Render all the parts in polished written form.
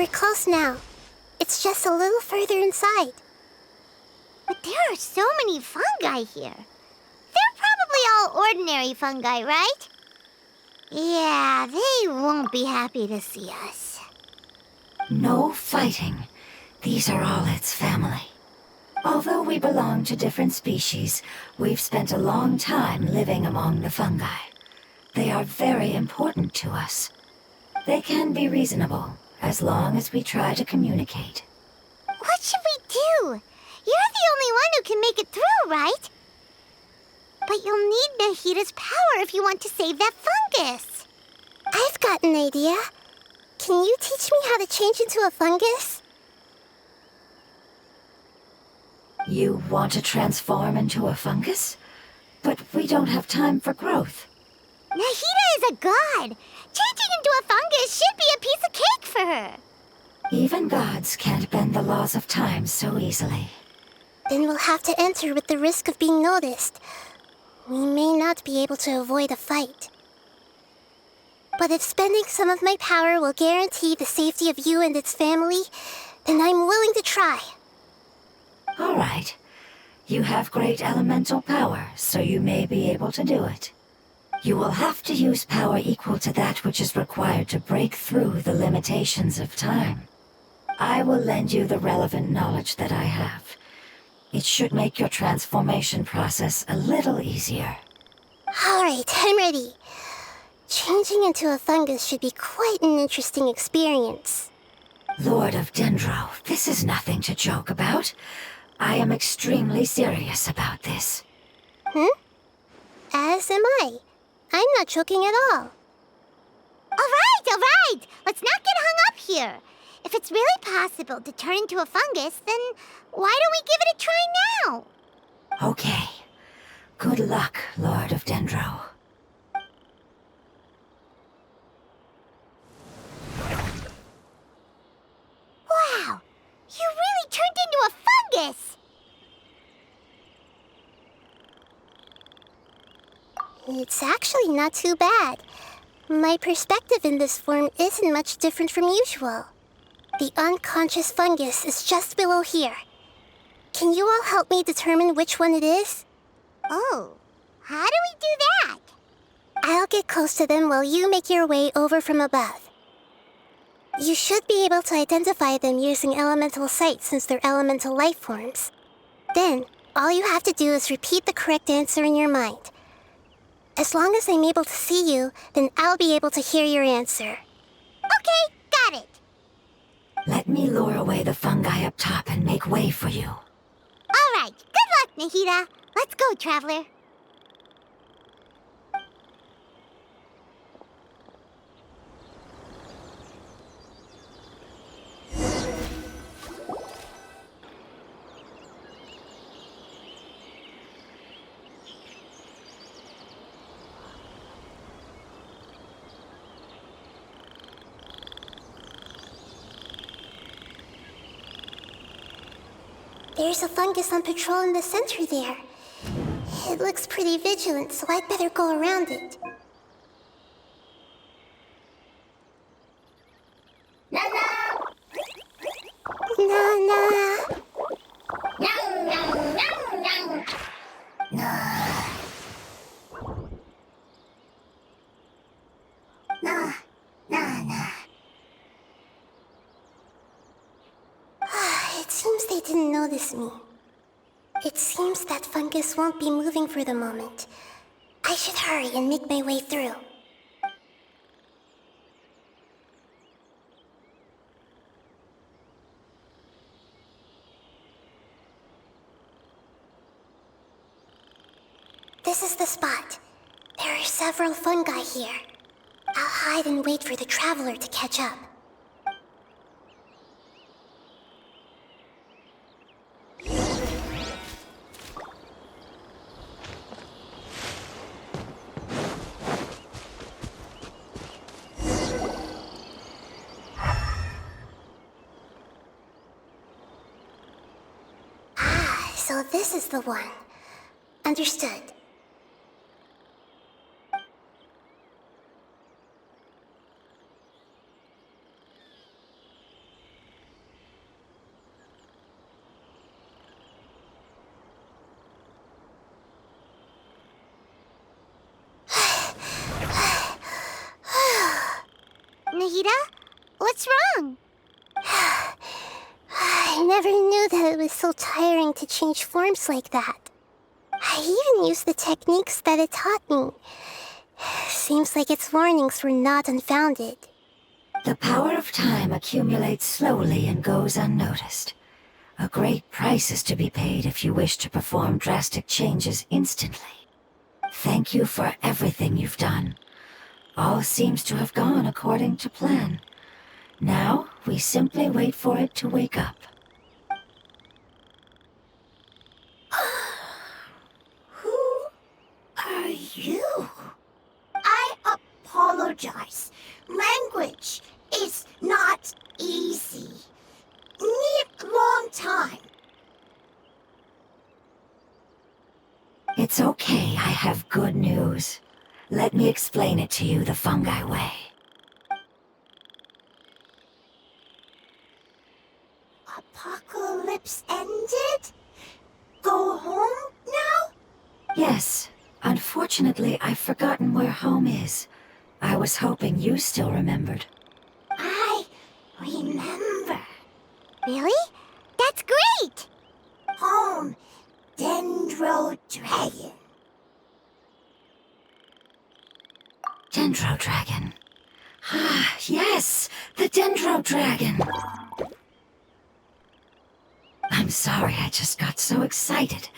We're close now. It's just a little further inside. But there are so many fungi here. They're probably all ordinary fungi, right? Yeah, they won't be happy to see us. No fighting. These are all its family. Although we belong to different species, we've spent a long time living among the fungi. They are very important to us. They can be reasonable, as long as we try to communicate. What should we do? You're the only one who can make it through, right? But you'll need Nahida's power if you want to save that fungus. I've got an idea. Can you teach me how to change into a fungus? You want to transform into a fungus? But we don't have time for growth. Nahida is a god. Changing into a fungus should be a piece of cake for her. Even gods can't bend the laws of time so easily. Then we'll have to enter with the risk of being noticed. We may not be able to avoid a fight. But if spending some of my power will guarantee the safety of you and its family, then I'm willing to try. All right. You have great elemental power, so you may be able to do it. You will have to use power equal to that which is required to break through the limitations of time. I will lend you the relevant knowledge that I have. It should make your transformation process a little easier. All right, I'm ready. Changing into a fungus should be quite an interesting experience. Lord of Dendro, this is nothing to joke about. I am extremely serious about this. As am I. I'm not joking at all. All right. Let's not get hung up here. If it's really possible to turn into a fungus, then why don't we give it a try now? Okay. Good luck, Lord of Dendro. Wow! You really turned into a fungus! It's actually not too bad. My perspective in this form isn't much different from usual. The unconscious fungus is just below here. Can you all help me determine which one it is? Oh, how do we do that? I'll get close to them while you make your way over from above. You should be able to identify them using elemental sight since they're elemental life forms. Then, all you have to do is repeat the correct answer in your mind. As long as I'm able to see you, then I'll be able to hear your answer. Okay, got it. Let me lure away the fungi up top and make way for you. All right, good luck, Nahida. Let's go, Traveler. There's a fungus on patrol in the center there. It looks pretty vigilant, so I'd better go around it. Nana! It seems they didn't notice me. It seems that fungus won't be moving for the moment. I should hurry and make my way through. This is the spot. There are several fungi here. I'll hide and wait for the traveler to catch up. So this is the one. Understood. Nahida? What's wrong? I never knew that it was so tiring to change forms like that. I even used the techniques that it taught me. Seems like its warnings were not unfounded. The power of time accumulates slowly and goes unnoticed. A great price is to be paid if you wish to perform drastic changes instantly. Thank you for everything you've done. All seems to have gone according to plan. Now, we simply wait for it to wake up. Who are you? I apologize. Language is not easy. Need long time. It's okay, I have good news. Let me explain it to you the fungi way. Apocalypse ended? Go home now? Yes, unfortunately I've forgotten where home is. I was hoping you still remembered. I remember. Really? That's great! Home, Dendro Dragon. Dendro Dragon. Ah, yes, the Dendro Dragon. I'm sorry, I just got so excited.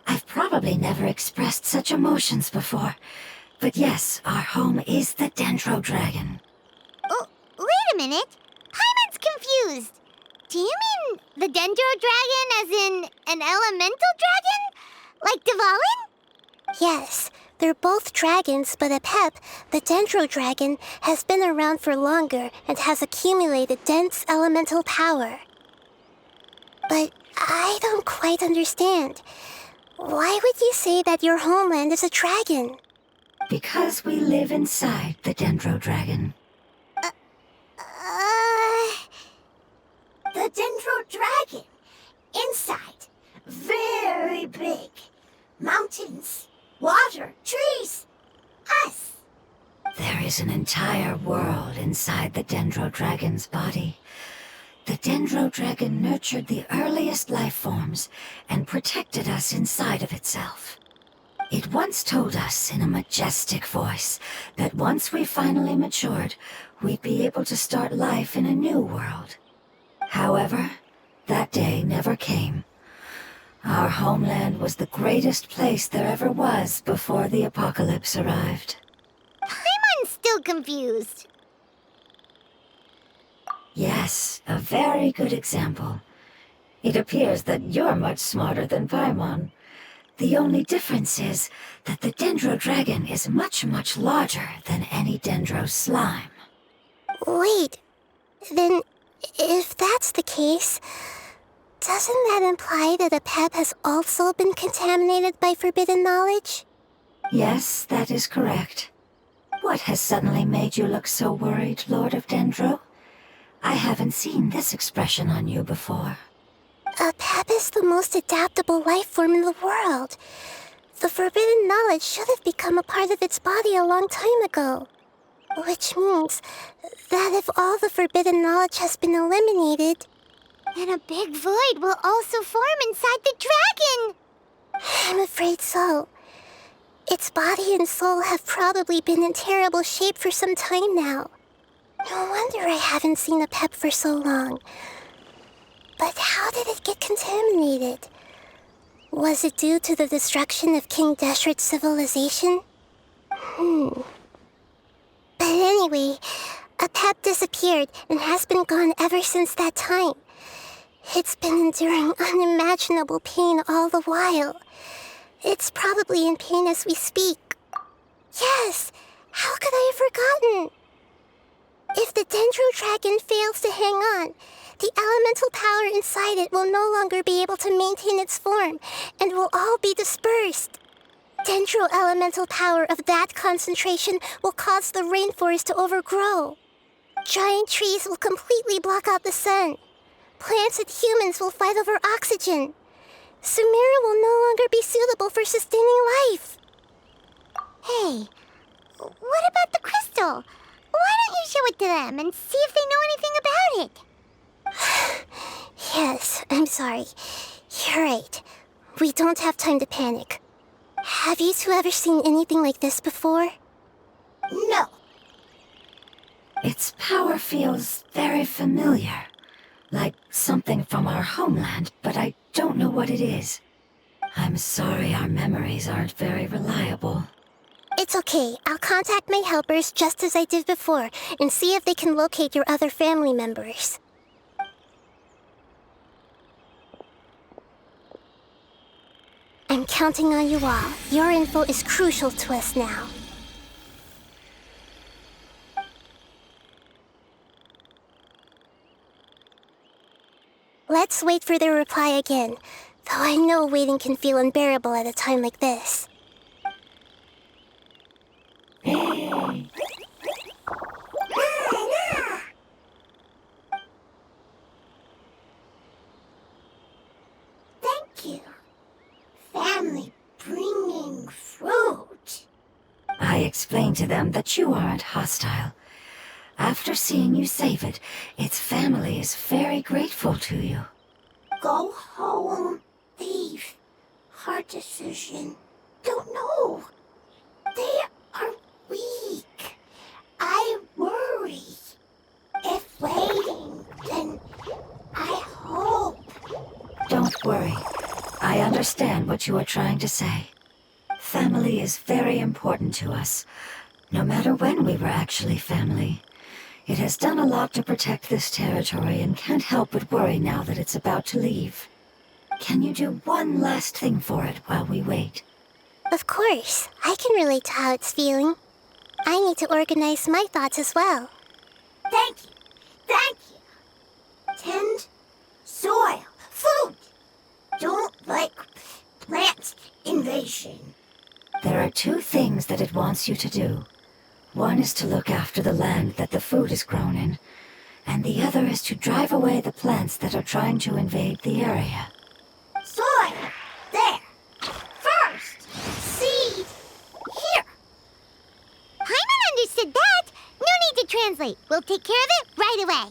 I've probably never expressed such emotions before. But yes, our home is the Dendro Dragon. Oh, wait a minute. Paimon's confused. Do you mean the Dendro Dragon as in an elemental dragon? Like Dvalin? Yes, they're both dragons, but Apep, the Dendro Dragon, has been around for longer and has accumulated dense elemental power. But I don't quite understand. Why would you say that your homeland is a dragon? Because we live inside the Dendro Dragon. The Dendro Dragon. Inside. Very big. Mountains, water, trees. Us. There is an entire world inside the Dendro Dragon's body. The Dendro Dragon nurtured the earliest life forms and protected us inside of itself. It once told us in a majestic voice that once we finally matured, we'd be able to start life in a new world. However, that day never came. Our homeland was the greatest place there ever was before the apocalypse arrived. Paimon's still confused. Yes, a very good example. It appears that you're much smarter than Paimon. The only difference is that the Dendro Dragon is much, much larger than any Dendro slime. Wait, then if that's the case, doesn't that imply that Apep has also been contaminated by forbidden knowledge? Yes, that is correct. What has suddenly made you look so worried, Lord of Dendro? I haven't seen this expression on you before. Apep is the most adaptable life form in the world. The forbidden knowledge should have become a part of its body a long time ago. Which means that if all the forbidden knowledge has been eliminated, then a big void will also form inside the dragon. I'm afraid so. Its body and soul have probably been in terrible shape for some time now. No wonder I haven't seen Apep for so long. But how did it get contaminated? Was it due to the destruction of King Deshret's civilization? But anyway, Apep disappeared and has been gone ever since that time. It's been enduring unimaginable pain all the while. It's probably in pain as we speak. Yes! How could I have forgotten? If the Dendro Dragon fails to hang on, the elemental power inside it will no longer be able to maintain its form and will all be dispersed. Dendro elemental power of that concentration will cause the rainforest to overgrow. Giant trees will completely block out the sun. Plants and humans will fight over oxygen. Sumeru will no longer be suitable for sustaining life. Hey, what about the crystal? Why don't you show show it to them and see if they know anything about it. Yes, I'm sorry. You're right. We don't have time to panic. Have you two ever seen anything like this before? No. Its power feels very familiar. Like something from our homeland, but I don't know what it is. I'm sorry our memories aren't very reliable. It's okay. I'll contact my helpers just as I did before and see if they can locate your other family members. I'm counting on you all. Your info is crucial to us now. Let's wait for their reply again, though I know waiting can feel unbearable at a time like this. Thank you. Family bringing fruit. I explained to them that you aren't hostile. After seeing you save it, its family is very grateful to you. Go home. Leave. Hard decision. Don't know. They are weak. I worry. If waiting, then I hope. Don't worry. I understand what you are trying to say. Family is very important to us, no matter when we were actually family. It has done a lot to protect this territory and can't help but worry now that it's about to leave. Can you do one last thing for it while we wait? Of course, I can relate to how it's feeling. I need to organize my thoughts as well. Thank you. Thank you. Tend soil. Food. Don't like plant invasion. There are two things that it wants you to do. One is to look after the land that the food is grown in, and the other is to drive away the plants that are trying to invade the area. Soil. There. First. Seed. Here. Paimon understood that. No need to translate. We'll take care of it right away.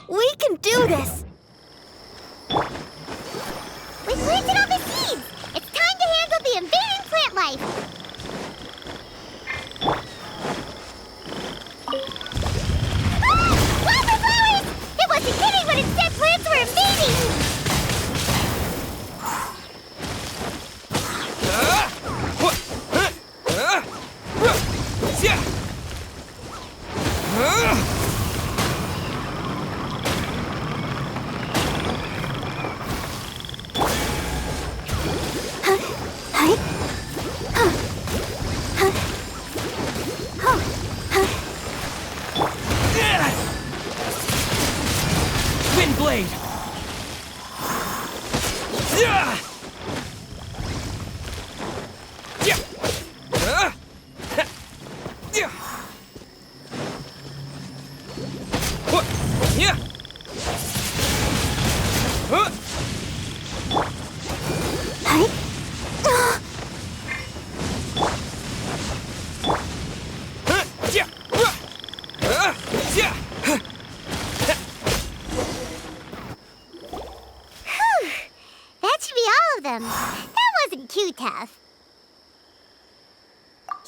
We can do this! We planted all the seeds! It's time to handle the invading plant life! Ah! Wildflowers! It wasn't kidding when it said plants were invading!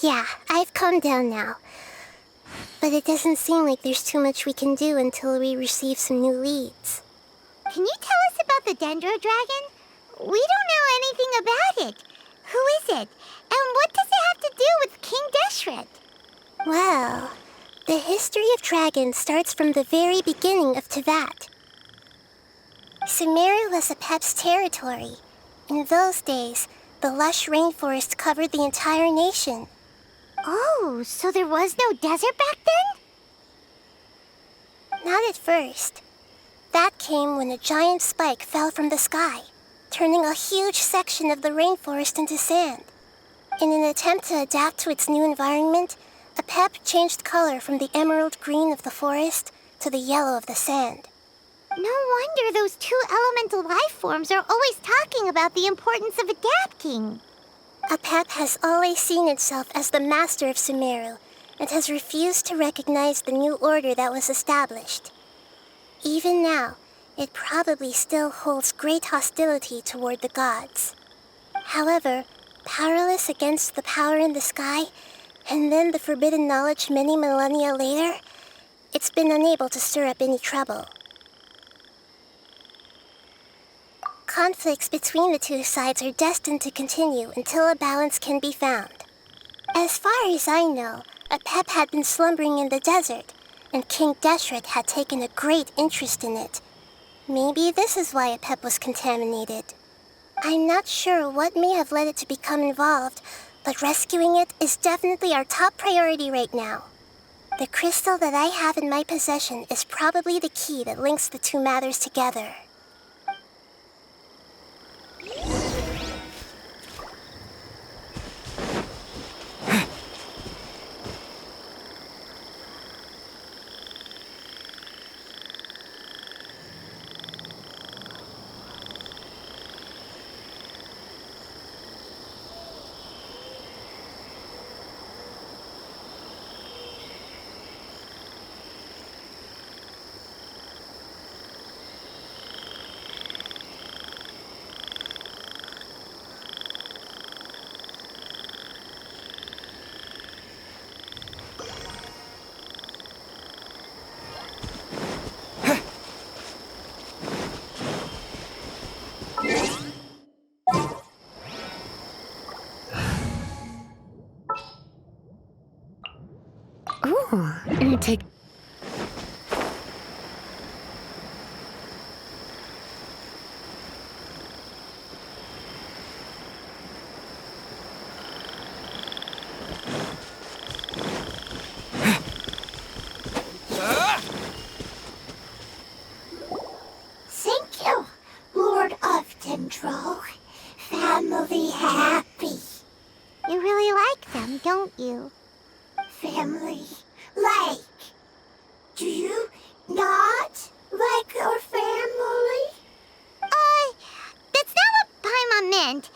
Yeah, I've calmed down now. But it doesn't seem like there's too much we can do until we receive some new leads. Can you tell us about the Dendro Dragon? We don't know anything about it. Who is it? And what does it have to do with King Deshret? Well, the history of dragons starts from the very beginning of Tevat. Sumeru was Apep's territory. In those days, the lush rainforest covered the entire nation. Oh, so there was no desert back then? Not at first. That came when a giant spike fell from the sky, turning a huge section of the rainforest into sand. In an attempt to adapt to its new environment, Apep changed color from the emerald green of the forest to the yellow of the sand. No wonder those two elemental life forms are always talking about the importance of adapting. Apep has always seen itself as the master of Sumeru and has refused to recognize the new order that was established. Even now, it probably still holds great hostility toward the gods. However, powerless against the power in the sky, and then the forbidden knowledge many millennia later, it's been unable to stir up any trouble. Conflicts between the two sides are destined to continue until a balance can be found. As far as I know, Apep had been slumbering in the desert, and King Deshret had taken a great interest in it. Maybe this is why Apep was contaminated. I'm not sure what may have led it to become involved, but rescuing it is definitely our top priority right now. The crystal that I have in my possession is probably the key that links the two matters together. Ooh, take... Thank you, Lord of Dendro. Family happy. You really like them, don't you? Family like. Do you not like your family? That's not what Paimon meant.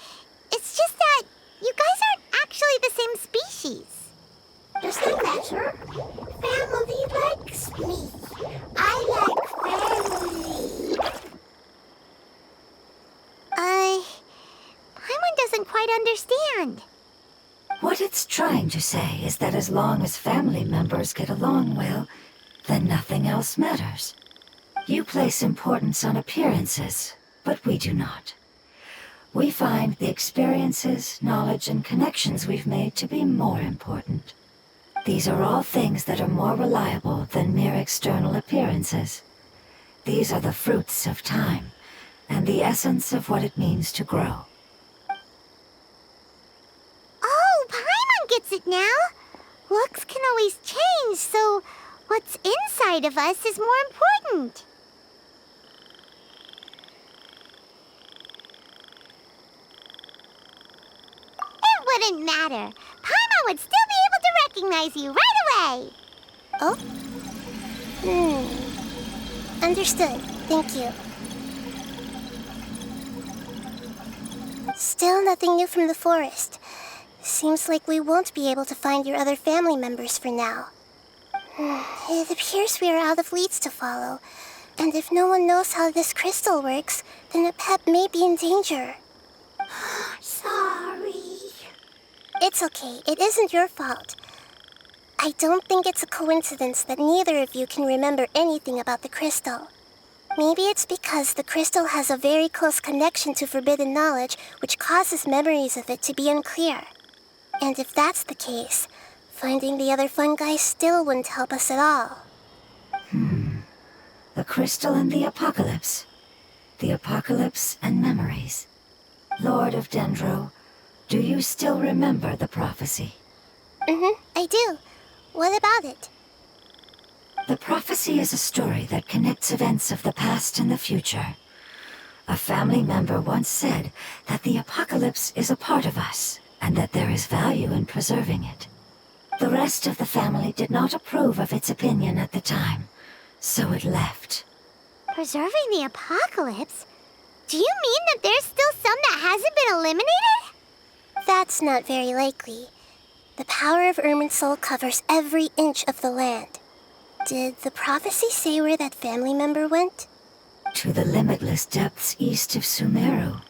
It's just that you guys aren't actually the same species. Doesn't matter. Family likes me. I like family. Paimon doesn't quite understand. What it's trying to say is that as long as family members get along well, then nothing else matters. You place importance on appearances, but we do not. We find the experiences, knowledge, and connections we've made to be more important. These are all things that are more reliable than mere external appearances. These are the fruits of time, and the essence of what it means to grow. Oh, Paimon gets it now. Looks can always change, so what's inside of us is more important. It wouldn't matter. Paimon would still be able to recognize you right away. Oh? Understood. Thank you. Still nothing new from the forest. Seems like we won't be able to find your other family members for now. It appears we are out of leads to follow, and if no one knows how this crystal works, then Apep may be in danger. Sorry. It's okay. It isn't your fault. I don't think it's a coincidence that neither of you can remember anything about the crystal. Maybe it's because the crystal has a very close connection to forbidden knowledge, which causes memories of it to be unclear. And if that's the case, finding the other fungi still wouldn't help us at all. The crystal and the apocalypse. The apocalypse and memories. Lord of Dendro, do you still remember the prophecy? I do. What about it? The prophecy is a story that connects events of the past and the future. A family member once said that the apocalypse is a part of us, and that there is value in preserving it. The rest of the family did not approve of its opinion at the time, so it left. Preserving the apocalypse? Do you mean that there's still some that hasn't been eliminated? That's not very likely. The power of Irminsul covers every inch of the land. Did the prophecy say where that family member went? To the limitless depths east of Sumeru.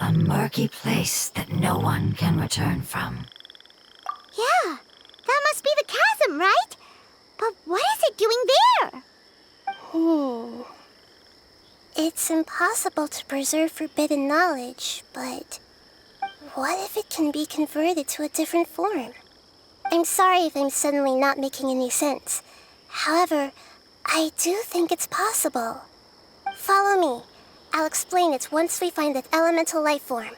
A murky place that no one can return from. Yeah, that must be the chasm, right? But what is it doing there? It's impossible to preserve forbidden knowledge, but what if it can be converted to a different form? I'm sorry if I'm suddenly not making any sense. However, I do think it's possible. Follow me. I'll explain it once we find that elemental life form.